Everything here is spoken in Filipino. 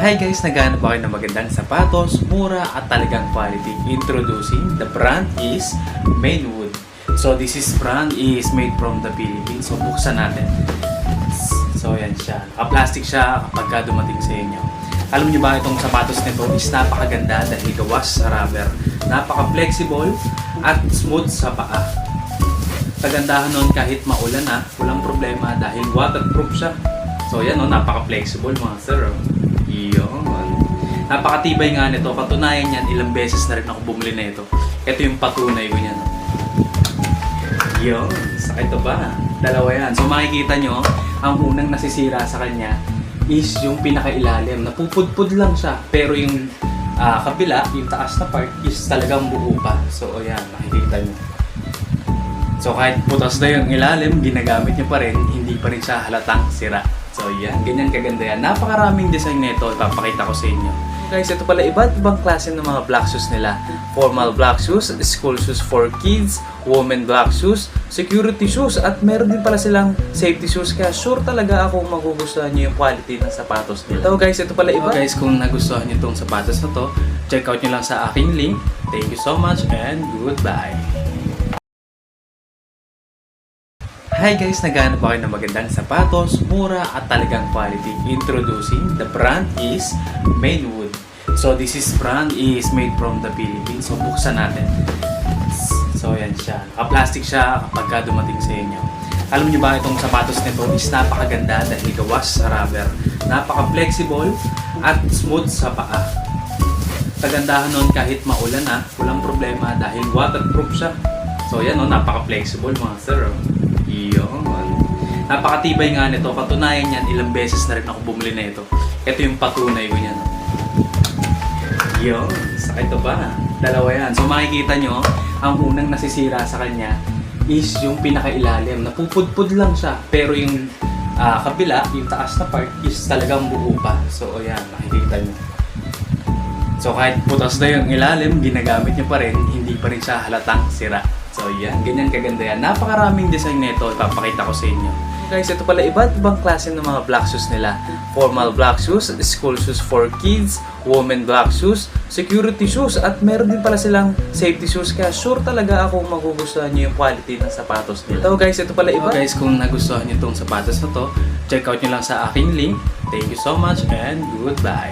Hi guys! Naghahanap ba kayo ng magandang sapatos, mura at talagang quality? Introducing, the brand is Mainwood. So this is brand is made from the Philippines. So buksan natin. So yan siya. Naka-plastic siya kapag dumating sa inyo. Alam niyo ba itong sapatos nito is napakaganda dahil gawas sa rubber. Napaka-flexible at smooth sa paa. Kagandahan nun kahit maulan na, walang problema dahil waterproof siya. So yan napaka-flexible mga sir. Yun. Napakatibay nga nito. Katunayan yan, ilang beses na rin ako bumili na ito. Ito yung patunay ko niyan. Yun. Sakit to ba? Dalawa yan. So makikita nyo, ang unang nasisira sa kanya is yung pinakailalim. Napupudpud lang siya. Pero yung kabila, yung taas na part is talagang buo pa. So ayan, makikita nyo. So kahit putas na yung ilalim, ginagamit nyo pa rin, hindi pa rin siya halatang sira. So yan, ganyan kaganda yan. Napakaraming design nito, ipapakita ko sa inyo. Guys, ito pala iba't ibang klase ng mga black shoes nila. Formal black shoes, school shoes for kids, women black shoes, security shoes, at meron din pala silang safety shoes. Kaya sure talaga ako magugustuhan nyo yung quality ng sapatos nila. So guys, ito pala iba. Guys, kung nagustuhan nyo itong sapatos na to, check out nyo lang sa aking link. Thank you so much and goodbye. Hi guys! Naghahanap ba kayo ng magandang sapatos, mura at talagang quality? Introducing, the brand is Mainwood. So this is brand is made from the Philippines. So buksan natin. So yan siya. Naka-plastic siya kapag dumating sa inyo. Alam niyo ba itong sapatos nito is napakaganda dahil gawas sa rubber. Napaka-flexible at smooth sa paa. Kagandahan nun kahit maulan na, walang problema dahil waterproof siya. So yan napaka-flexible mga sir. Yun. Napakatibay nga nito. Katunayan yan, ilang beses na rin ako bumili na ito. Ito yung patunay ko niyan. Yun. Sakit to ba? Dalawa yan. So makikita nyo, ang unang nasisira sa kanya is yung pinakailalim. Napupudpud lang siya. Pero yung kabila, yung taas na part is talagang buo pa. So ayan, makikita nyo. So kahit putas na yung ilalim, ginagamit nyo pa rin, hindi pa rin siya halatang sira. So yan, ganyan kaganda yan. Napakaraming design nito, ipapakita ko sa inyo. Guys, ito pala iba't ibang klase ng mga black shoes nila. Formal black shoes, school shoes for kids, women black shoes, security shoes, at meron din pala silang safety shoes. Kaya sure talaga ako magugustuhan nyo yung quality ng sapatos nila. So guys, ito pala iba. Guys, kung nagustuhan nyo itong sapatos na to, check out nyo lang sa aking link. Thank you so much and goodbye.